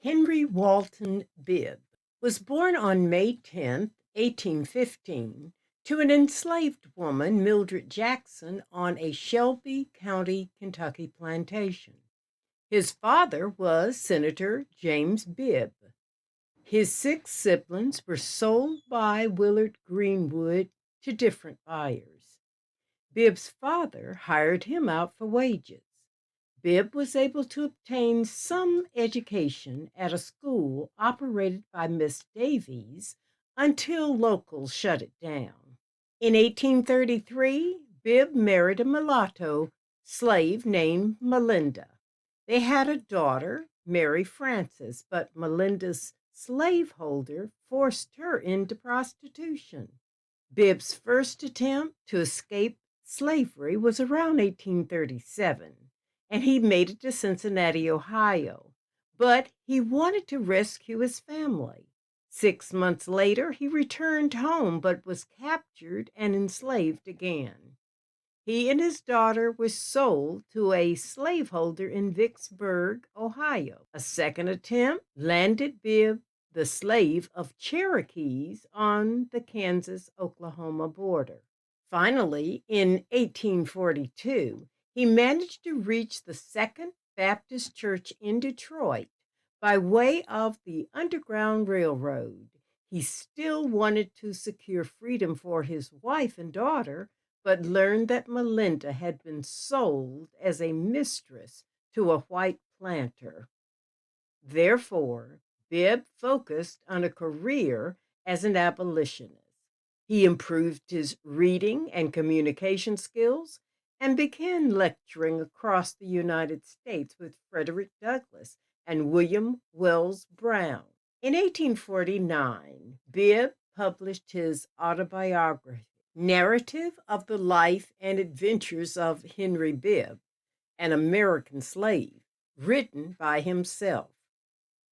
Henry Walton Bibb was born on May 10th, 1815, to an enslaved woman, Mildred Jackson, on a Shelby County, Kentucky plantation. His father was Senator James Bibb. His six siblings were sold by Willard Greenwood to different buyers. Bibb's father hired him out for wages. Bibb was able to obtain some education at a school operated by Miss Davies until locals shut it down. In 1833, Bibb married a mulatto slave named Melinda. They had a daughter, Mary Frances, but Melinda's slaveholder forced her into prostitution. Bibb's first attempt to escape slavery was around 1837, and he made it to Cincinnati, Ohio. But he wanted to rescue his family. 6 months later, he returned home but was captured and enslaved again. He and his daughter were sold to a slaveholder in Vicksburg, Ohio. A second attempt landed Bibb, the slave of Cherokees, on the Kansas Oklahoma border. Finally, in 1842, he managed to reach the Second Baptist Church in Detroit by way of the Underground Railroad. He still wanted to secure freedom for his wife and daughter, but learned that Melinda had been sold as a mistress to a white planter. Therefore, Bibb focused on a career as an abolitionist. He improved his reading and communication skills and began lecturing across the United States with Frederick Douglass and William Wells Brown. In 1849, Bibb published his autobiography, Narrative of the Life and Adventures of Henry Bibb, an American Slave, written by himself,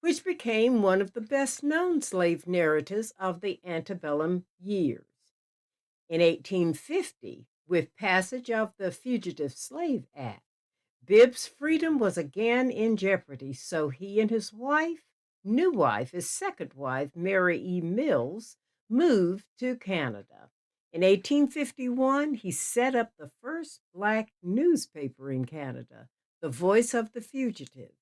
which became one of the best-known slave narratives of the antebellum years. In 1850, with passage of the Fugitive Slave Act, Bibb's freedom was again in jeopardy, so he and his his second wife, Mary E. Mills, moved to Canada. In 1851, he set up the first Black newspaper in Canada, The Voice of the Fugitive.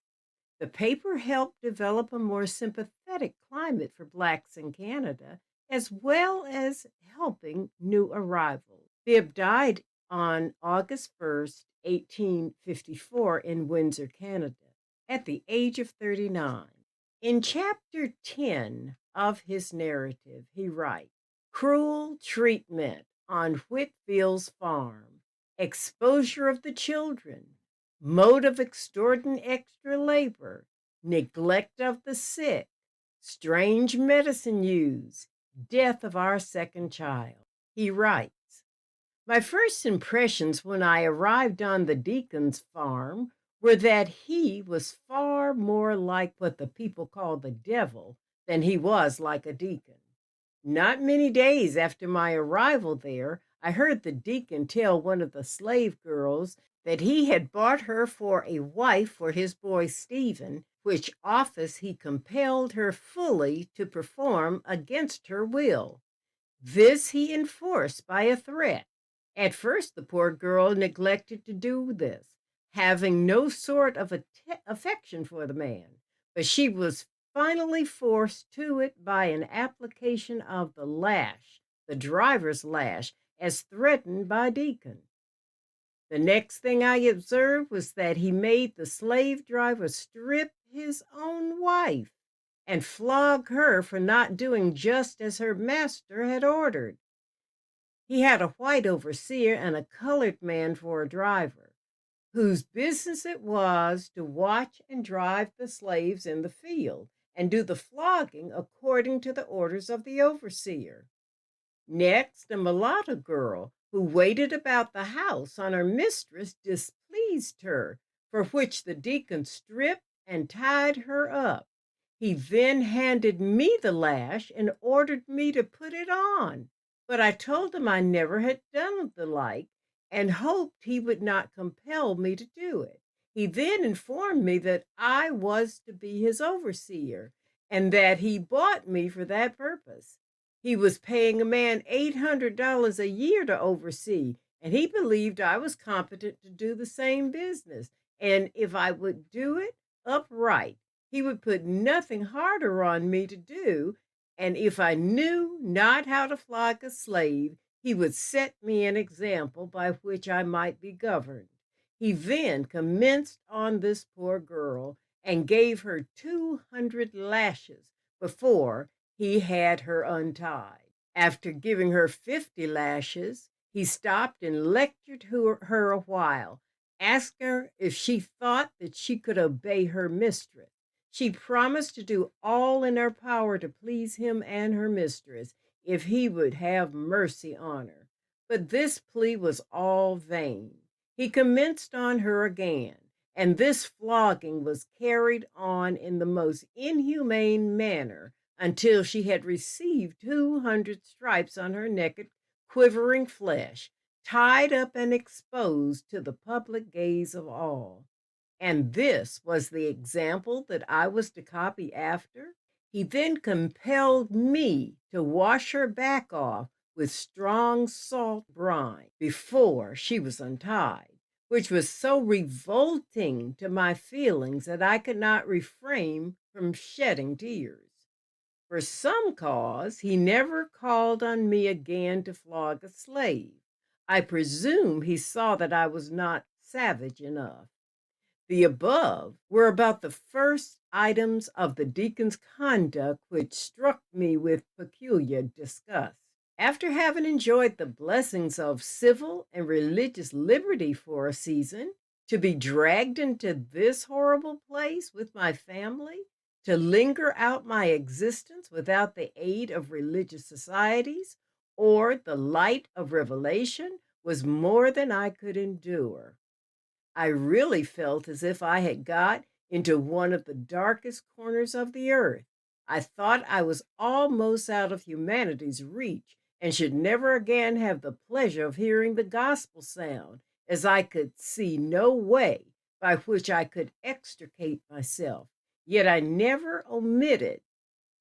The paper helped develop a more sympathetic climate for Blacks in Canada, as well as helping new arrivals. Bibb died on August 1st, 1854, in Windsor, Canada, at the age of 39. In chapter 10 of his narrative, he writes, "Cruel treatment on Whitfield's farm, exposure of the children, mode of extorting extra labor, neglect of the sick, strange medicine used, death of our second child." He writes, "My first impressions when I arrived on the deacon's farm were that he was far more like what the people call the devil than he was like a deacon. Not many days after my arrival there, I heard the deacon tell one of the slave girls that he had bought her for a wife for his boy Stephen, which office he compelled her fully to perform against her will. This he enforced by a threat. At first, the poor girl neglected to do this, having no sort of affection for the man, but she was finally forced to it by an application of the lash, the driver's lash, as threatened by Deacon. The next thing I observed was that he made the slave driver strip his own wife and flog her for not doing just as her master had ordered. He had a white overseer and a colored man for a driver, whose business it was to watch and drive the slaves in the field and do the flogging according to the orders of the overseer. Next, a mulatto girl who waited about the house on her mistress displeased her, for which the deacon stripped and tied her up. He then handed me the lash and ordered me to put it on, but I told him I never had done the like and hoped he would not compel me to do it. He then informed me that I was to be his overseer and that he bought me for that purpose. He was paying a man $800 a year to oversee, and he believed I was competent to do the same business. And if I would do it upright, he would put nothing harder on me to do. And if I knew not how to flog a slave, he would set me an example by which I might be governed. He then commenced on this poor girl and gave her 200 lashes before he had her untied. After giving her 50 lashes, he stopped and lectured her a while, asked her if she thought that she could obey her mistress. She promised to do all in her power to please him and her mistress if he would have mercy on her. But this plea was all vain. He commenced on her again, and this flogging was carried on in the most inhumane manner until she had received 200 stripes on her naked, quivering flesh, tied up and exposed to the public gaze of all. And this was the example that I was to copy after. He then compelled me to wash her back off with strong salt brine before she was untied, which was so revolting to my feelings that I could not refrain from shedding tears. For some cause, he never called on me again to flog a slave. I presume he saw that I was not savage enough. The above were about the first items of the deacon's conduct which struck me with peculiar disgust. After having enjoyed the blessings of civil and religious liberty for a season, to be dragged into this horrible place with my family, to linger out my existence without the aid of religious societies or the light of revelation, was more than I could endure. I really felt as if I had got into one of the darkest corners of the earth. I thought I was almost out of humanity's reach and should never again have the pleasure of hearing the gospel sound, as I could see no way by which I could extricate myself. Yet I never omitted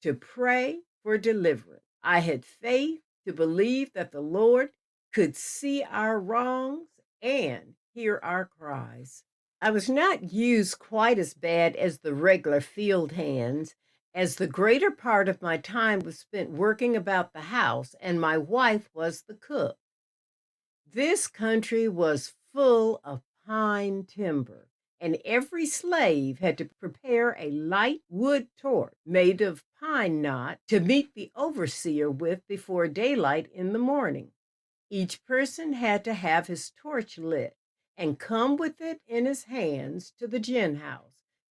to pray for deliverance. I had faith to believe that the Lord could see our wrongs and hear our cries. I was not used quite as bad as the regular field hands, as the greater part of my time was spent working about the house, and my wife was the cook. This country was full of pine timber, and every slave had to prepare a light wood torch made of pine knot to meet the overseer with before daylight in the morning. Each person had to have his torch lit and come with it in his hands to the gin house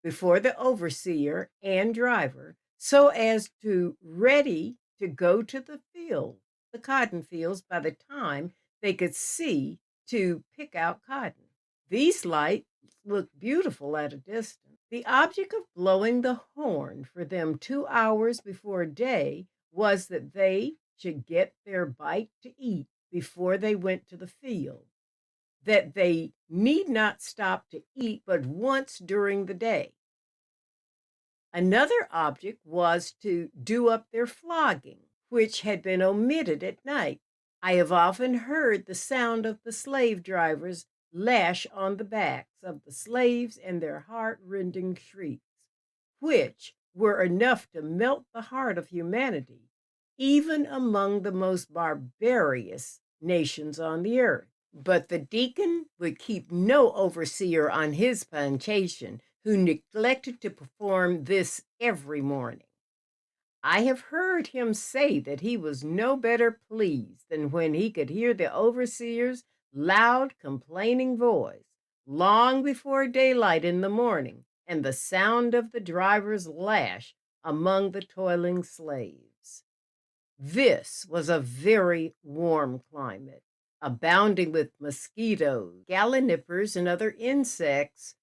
before the overseer and driver, so as to ready to go to the field, the cotton fields, by the time they could see to pick out cotton. These lights looked beautiful at a distance. The object of blowing the horn for them 2 hours before day was that they should get their bite to eat before they went to the field, that they need not stop to eat but once during the day. Another object was to do up their flogging, which had been omitted at night. I have often heard the sound of the slave drivers lash on the backs of the slaves and their heart-rending shrieks, which were enough to melt the heart of humanity, even among the most barbarous nations on the earth. But the deacon would keep no overseer on his plantation who neglected to perform this every morning. I have heard him say that he was no better pleased than when he could hear the overseer's loud, complaining voice long before daylight in the morning and the sound of the driver's lash among the toiling slaves. This was a very warm climate, abounding with mosquitoes, gallinippers, and other insects,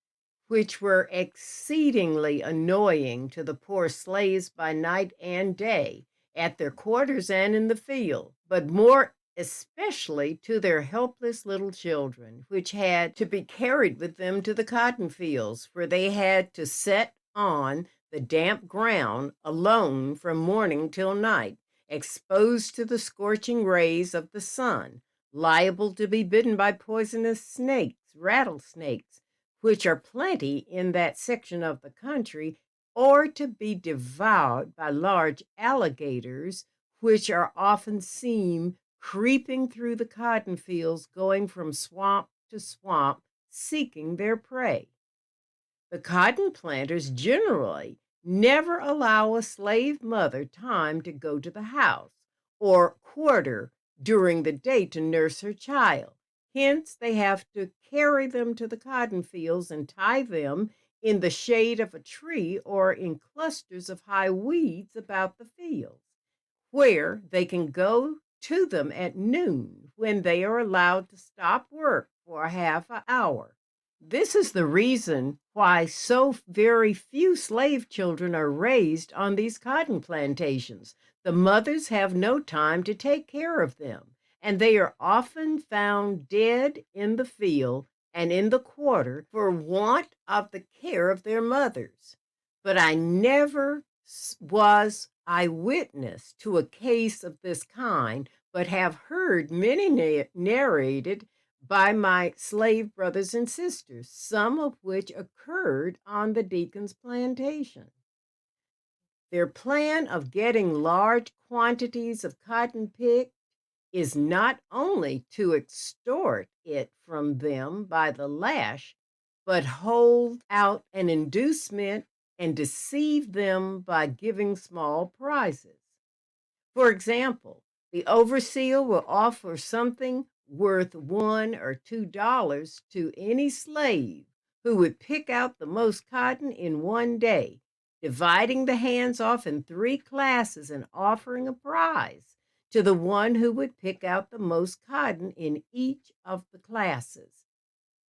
which were exceedingly annoying to the poor slaves by night and day, at their quarters and in the field, but more especially to their helpless little children, which had to be carried with them to the cotton fields, where they had to set on the damp ground alone from morning till night, exposed to the scorching rays of the sun, liable to be bitten by poisonous snakes, rattlesnakes, which are plenty in that section of the country, or to be devoured by large alligators, which are often seen creeping through the cotton fields, going from swamp to swamp, seeking their prey. The cotton planters generally never allow a slave mother time to go to the house or quarter during the day to nurse her child. Hence, they have to carry them to the cotton fields and tie them in the shade of a tree or in clusters of high weeds about the fields, where they can go to them at noon when they are allowed to stop work for a half an hour. This is the reason why so very few slave children are raised on these cotton plantations. The mothers have no time to take care of them, and they are often found dead in the field and in the quarter for want of the care of their mothers. But I never was eyewitness to a case of this kind, but have heard many narrated by my slave brothers and sisters, some of which occurred on the deacon's plantation. Their plan of getting large quantities of cotton picked is not only to extort it from them by the lash, but hold out an inducement and deceive them by giving small prizes. For example, the overseer will offer something worth $1 or $2 to any slave who would pick out the most cotton in one day, dividing the hands off in 3 classes and offering a prize to the one who would pick out the most cotton in each of the classes.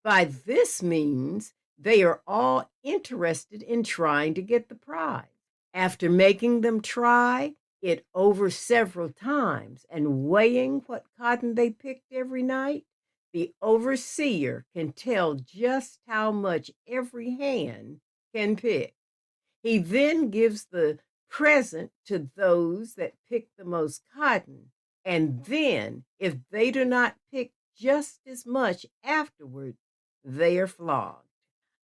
By this means, they are all interested in trying to get the prize. After making them try it over several times and weighing what cotton they picked every night, the overseer can tell just how much every hand can pick. He then gives the present to those that pick the most cotton, and then, if they do not pick just as much afterward, they are flogged.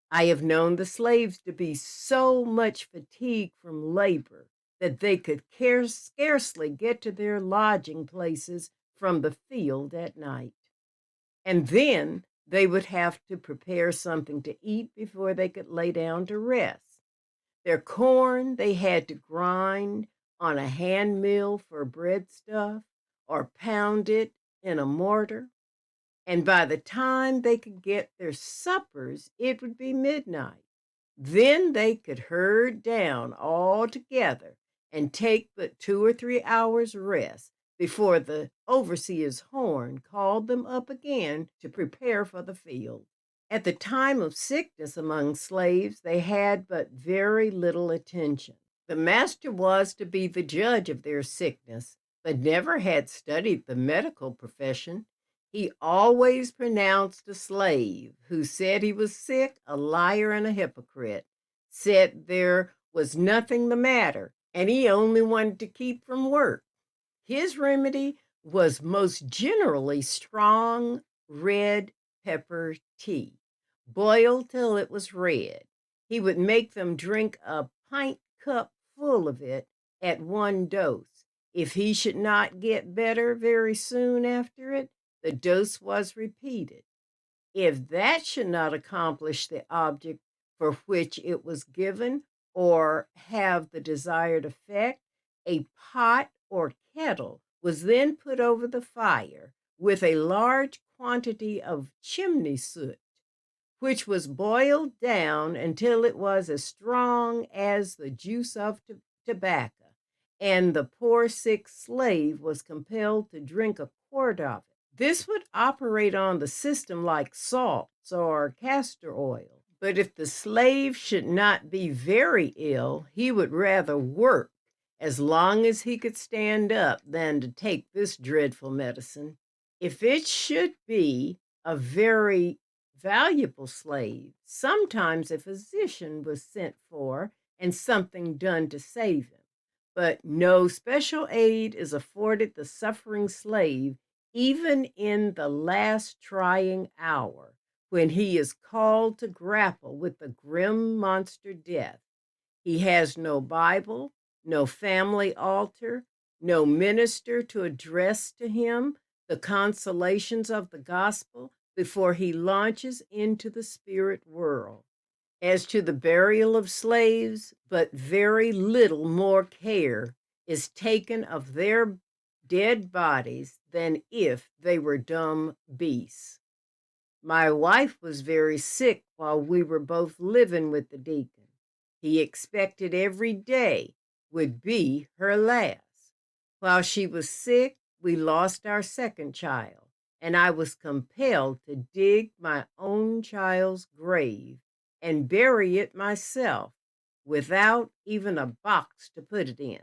I have known the slaves to be so much fatigued from labor that they could scarcely get to their lodging places from the field at night. And then they would have to prepare something to eat before they could lay down to rest. Their corn they had to grind on a hand mill for breadstuff or pound it in a mortar, and by the time they could get their suppers, it would be midnight. Then they could herd down all together and take but 2 or 3 hours rest before the overseer's horn called them up again to prepare for the field. At the time of sickness among slaves, they had but very little attention. The master was to be the judge of their sickness, but never had studied the medical profession. He always pronounced a slave who said he was sick a liar and a hypocrite, said there was nothing the matter, and he only wanted to keep from work. His remedy was most generally strong red pepper tea, boiled till it was red. He would make them drink a pint cup full of it at one dose. If he should not get better very soon after it, the dose was repeated. If that should not accomplish the object for which it was given or have the desired effect, a pot or kettle was then put over the fire with a large quantity of chimney soot, which was boiled down until it was as strong as the juice of tobacco, and the poor sick slave was compelled to drink a quart of it. This would operate on the system like salts or castor oil. But if the slave should not be very ill, he would rather work as long as he could stand up than to take this dreadful medicine. If it should be a very valuable slave, sometimes a physician was sent for and something done to save him. But no special aid is afforded the suffering slave, even in the last trying hour, when he is called to grapple with the grim monster death. He has no Bible, no family altar, no minister to address to him the consolations of the gospel before he launches into the spirit world. As to the burial of slaves, but very little more care is taken of their dead bodies than if they were dumb beasts. My wife was very sick while we were both living with the deacon. He expected every day would be her last. While she was sick, we lost our second child, and I was compelled to dig my own child's grave and bury it myself without even a box to put it in.